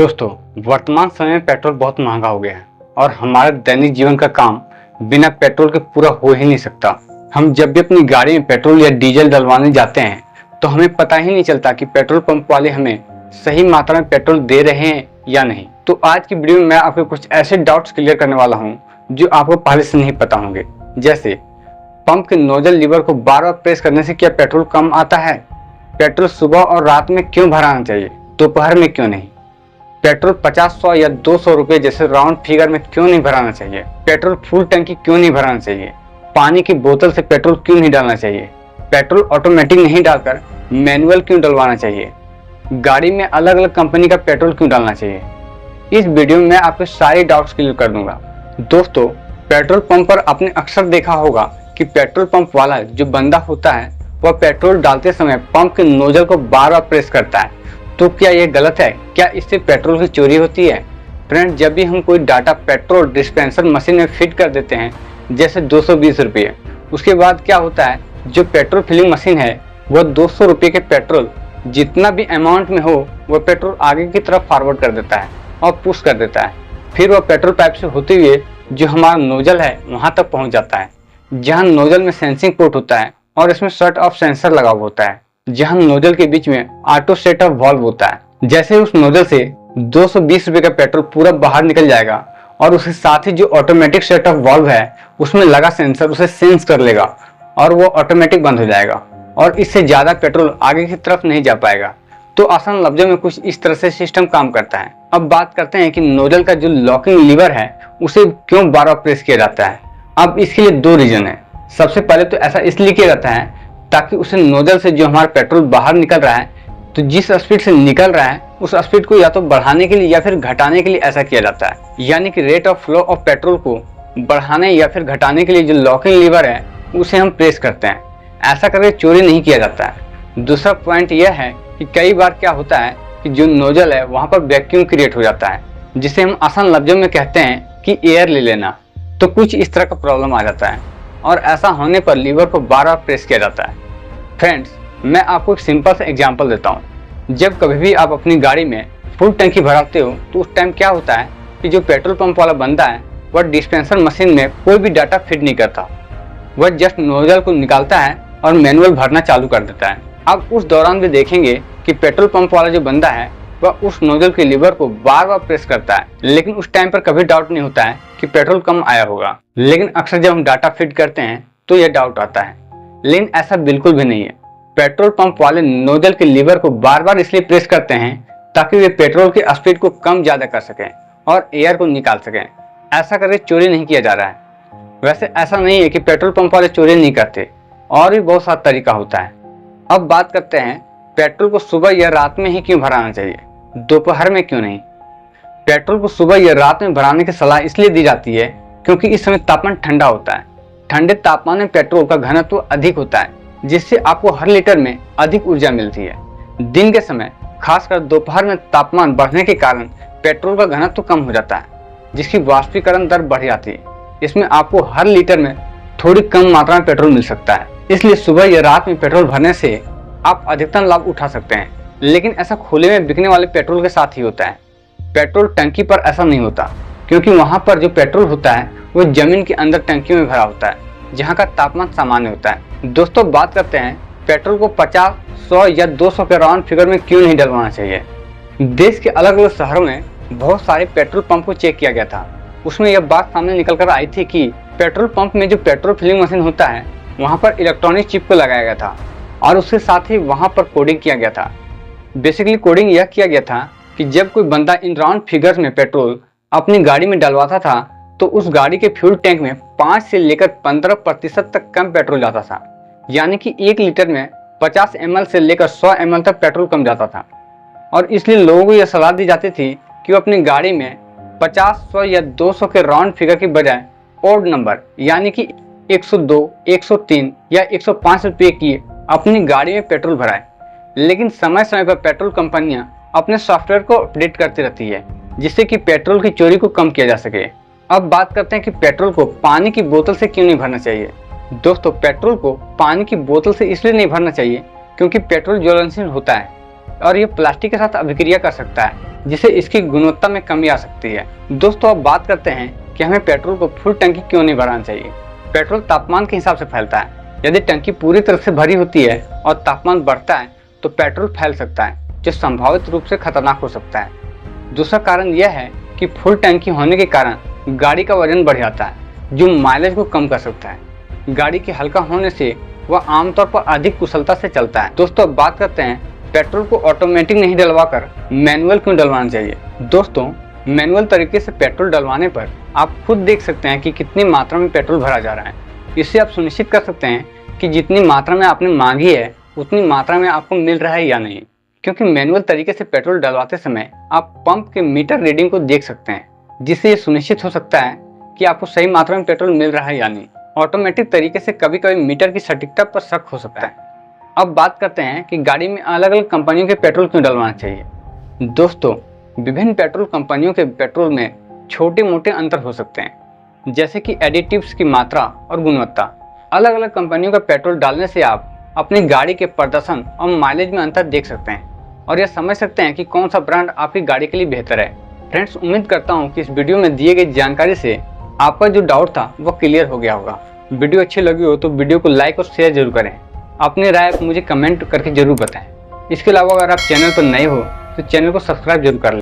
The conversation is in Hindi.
दोस्तों, वर्तमान समय में पेट्रोल बहुत महंगा हो गया है और हमारे दैनिक जीवन का काम बिना पेट्रोल के पूरा हो ही नहीं सकता। हम जब भी अपनी गाड़ी में पेट्रोल या डीजल डलवाने जाते हैं तो हमें पता ही नहीं चलता कि पेट्रोल पंप वाले हमें सही मात्रा में पेट्रोल दे रहे हैं या नहीं। तो आज की वीडियो में मैं आपको कुछ ऐसे डाउट्स क्लियर करने वाला हूँ जो आपको पहले से नहीं पता होंगे। जैसे पंप के नोजल लीवर को बार बार प्रेस करने से क्या पेट्रोल कम आता है? पेट्रोल सुबह और रात में क्यों भराना चाहिए, दोपहर में क्यों नहीं? पेट्रोल 50, 100 या 200 रुपए जैसे राउंड फिगर में क्यों नहीं भराना चाहिए? पेट्रोल फुल टंकी क्यों नहीं भराना चाहिए? पानी की बोतल से पेट्रोल क्यों नहीं डालना चाहिए? पेट्रोल ऑटोमेटिक नहीं डालकर मैनुअल क्यों डलवाना चाहिए? गाड़ी में अलग अलग कंपनी का पेट्रोल क्यों डालना चाहिए? इस वीडियो में मैं आपके सारे डाउट्स क्लियर कर दूंगा। दोस्तों, पेट्रोल पंप पर आपने अक्सर देखा होगा कि पेट्रोल पंप वाला जो बंदा होता है वह पेट्रोल डालते समय पंप के नोजल को बार बार प्रेस करता है। तो क्या यह गलत है? क्या इससे पेट्रोल की चोरी होती है? फ्रेंड, जब भी हम कोई डाटा पेट्रोल डिस्पेंसर मशीन में फिट कर देते हैं, जैसे 220 रुपये, उसके बाद क्या होता है, जो पेट्रोल फिलिंग मशीन है वह 200 रुपये के पेट्रोल जितना भी अमाउंट में हो वह पेट्रोल आगे की तरफ फॉरवर्ड कर देता है और पुश कर देता है। फिर वह पेट्रोल पाइप से होते हुए जो हमारा नोजल है वहां तक पहुंच जाता है, जहां नोजल में सेंसिंग पोर्ट होता है और इसमें शट ऑफ सेंसर लगा हुआ होता है, जहां नोजल के बीच में ऑटो सेट ऑफ वाल्व होता है। जैसे उस नोजल से 220 रुपए का पेट्रोल पूरा बाहर निकल जाएगा और उसके साथ ही जो ऑटोमेटिक सेट ऑफ वाल्व है उसमें लगा सेंसर उसे सेंस कर लेगा और वो ऑटोमेटिक बंद हो जाएगा और इससे ज्यादा पेट्रोल आगे की तरफ नहीं जा पाएगा। तो आसान लफ्जों में कुछ इस तरह से सिस्टम काम करता है। अब बात करते हैं कि नोजल का जो लॉकिंग लीवर है उसे क्यों बार बार प्रेस किया जाता है। अब इसके लिए दो रीजन है। सबसे पहले तो ऐसा इसलिए किया जाता है ताकि उसे नोजल से जो हमारा पेट्रोल बाहर निकल रहा है, तो जिस स्पीड से निकल रहा है उस स्पीड को या तो बढ़ाने के लिए या फिर घटाने के लिए ऐसा किया जाता है। यानी कि rate of flow of petrol को बढ़ाने या फिर घटाने के लिए जो लॉकिंग लीवर है उसे हम प्रेस करते हैं। ऐसा करके चोरी नहीं किया जाता है। दूसरा पॉइंट यह है कि कई बार क्या होता है कि जो नोजल है वहां पर वैक्यूम क्रिएट हो जाता है, जिसे हम आसान लफ्जों में कहते हैं कि एयर ले लेना। तो कुछ इस तरह का प्रॉब्लम आ जाता है और ऐसा होने पर लीवर को बार बार प्रेस किया जाता है। फ्रेंड्स, मैं आपको एक सिंपल सा एग्जांपल देता हूँ। जब कभी भी आप अपनी गाड़ी में फुल टंकी भराते हो तो उस टाइम क्या होता है कि जो पेट्रोल पंप वाला बंदा है वह डिस्पेंसर मशीन में कोई भी डाटा फिट नहीं करता, वह जस्ट नोजल को निकालता है और मैनुअल भरना चालू कर देता है। अब उस दौरान भी देखेंगे कि पेट्रोल पंप वाला जो बंदा है वह उस नोजल के लीवर को बार बार प्रेस करता है, लेकिन उस टाइम पर कभी डाउट नहीं होता है कि पेट्रोल कम आया होगा। लेकिन अक्सर जब हम डाटा फिट करते हैं तो यह डाउट आता है, लेकिन ऐसा बिल्कुल भी नहीं है। पेट्रोल पंप वाले नोजल के लीवर को बार बार इसलिए प्रेस करते हैं ताकि वे पेट्रोल की स्पीड को कम ज्यादा कर सकें और एयर को निकाल सकें। ऐसा करके चोरी नहीं किया जा रहा है। वैसे ऐसा नहीं है कि पेट्रोल पंप वाले चोरी नहीं करते, और भी बहुत सारा तरीका होता है। अब बात करते हैं पेट्रोल को सुबह या रात में ही क्यों भराना चाहिए, दोपहर में क्यों नहीं? पेट्रोल को सुबह या रात में भराने की सलाह इसलिए दी जाती है क्योंकि इस समय तापमान ठंडा होता है। ठंडे तापमान में पेट्रोल का घनत्व अधिक होता है, जिससे आपको हर लीटर में अधिक ऊर्जा मिलती है। दिन के समय खासकर दोपहर में तापमान बढ़ने के कारण पेट्रोल का घनत्व कम हो जाता है, जिसकी वाष्पीकरण दर बढ़ जाती है। इसमें आपको हर लीटर में थोड़ी कम मात्रा में पेट्रोल मिल सकता है। इसलिए सुबह या रात में पेट्रोल भरने से आप अधिकतम लाभ उठा सकते हैं। लेकिन ऐसा खुले में बिकने वाले पेट्रोल के साथ ही होता है। पेट्रोल टंकी पर ऐसा नहीं होता, क्योंकि वहां पर जो पेट्रोल होता है वो जमीन के अंदर टंकियों में भरा होता है, जहां का तापमान सामान्य होता है। दोस्तों, बात करते हैं पेट्रोल को 50, 100 या 200 के राउंड फिगर में क्यों नहीं डलवाना चाहिए। देश के अलग अलग शहरों में बहुत सारे पेट्रोल पंप को चेक किया गया था। उसमें यह बात सामने निकल कर आई थी कि पेट्रोल पंप में जो पेट्रोल फिलिंग मशीन होता है वहां पर इलेक्ट्रॉनिक चिप को लगाया गया था और उसके साथ ही वहां पर कोडिंग किया गया था। बेसिकली कोडिंग यह किया गया था कि जब कोई बंदा इन राउंड फिगर्स में पेट्रोल अपनी गाड़ी में डलवाता था तो उस गाड़ी के फ्यूल टैंक में 5 से लेकर 15% तक कम पेट्रोल जाता था। यानी कि 1 लीटर में 50 ml से लेकर 100 ml तक पेट्रोल कम जाता था। और इसलिए लोगों को यह सलाह दी जाती थी कि वो अपनी गाड़ी में 50, 100 या 200 के राउंड फिगर की बजाय ऑड नंबर यानी कि 102, 103 या 105 रुपये की अपनी गाड़ी में पेट्रोल भराए। लेकिन समय समय पर पेट्रोल कंपनियां अपने सॉफ्टवेयर को अपडेट करती रहती है, जिससे कि पेट्रोल की चोरी को कम किया जा सके। अब बात करते हैं कि पेट्रोल को पानी की बोतल से क्यों नहीं भरना चाहिए। दोस्तों, पेट्रोल को पानी की बोतल से इसलिए नहीं भरना चाहिए क्योंकि पेट्रोल ज्वलनशील होता है और ये प्लास्टिक के साथ अभिक्रिया कर सकता है, जिससे इसकी गुणवत्ता में कमी आ सकती है। दोस्तों अब बात करते हैं कि हमें पेट्रोल को फुल टंकी क्यों नहीं भराना चाहिए। पेट्रोल तापमान के हिसाब से फैलता है। यदि टंकी पूरी तरह से भरी होती है और तापमान बढ़ता है तो पेट्रोल फैल सकता है, जो संभावित रूप से खतरनाक हो सकता है। दूसरा कारण यह है कि फुल टंकी होने के कारण गाड़ी का वजन बढ़ जाता है, जो माइलेज को कम कर सकता है। गाड़ी के हल्का होने से वह आमतौर पर अधिक कुशलता से चलता है। दोस्तों अब बात करते हैं पेट्रोल को ऑटोमेटिक नहीं डलवाकर मैनुअल क्यों डलवाना चाहिए। दोस्तों मैनुअल तरीके से पेट्रोल डलवाने पर आप खुद देख सकते हैं कि कितनी मात्रा में पेट्रोल भरा जा रहा है। इससे आप सुनिश्चित कर सकते हैं कि जितनी मात्रा में आपने मांगी है उतनी मात्रा में आपको मिल रहा है या नहीं, क्योंकि मैनुअल तरीके से पेट्रोल डलवाते समय आप पंप के मीटर रीडिंग को देख सकते हैं, जिससे ये सुनिश्चित हो सकता है कि आपको सही मात्रा में पेट्रोल मिल रहा है या नहीं। ऑटोमेटिक तरीके से कभी कभी मीटर की सटीकता पर शक हो सकता है। अब बात करते हैं कि गाड़ी में अलग अलग कंपनियों के पेट्रोल क्यों डलवाना चाहिए। दोस्तों विभिन्न पेट्रोल कंपनियों के पेट्रोल में छोटे मोटे अंतर हो सकते हैं, जैसे कि एडिटिव्स की मात्रा और गुणवत्ता। अलग अलग कंपनियों का पेट्रोल डालने से आप अपनी गाड़ी के प्रदर्शन और माइलेज में अंतर देख सकते हैं और यह समझ सकते हैं कि कौन सा ब्रांड आपकी गाड़ी के लिए बेहतर है। फ्रेंड्स उम्मीद करता हूँ कि इस वीडियो में दिए गई जानकारी से आपका जो डाउट था वो क्लियर हो गया होगा। वीडियो अच्छी लगी हो तो वीडियो को लाइक और शेयर जरूर करें। अपनी राय मुझे कमेंट करके जरूर बताएं। इसके अलावा अगर आप चैनल पर नए हो तो चैनल को सब्सक्राइब जरूर कर लें।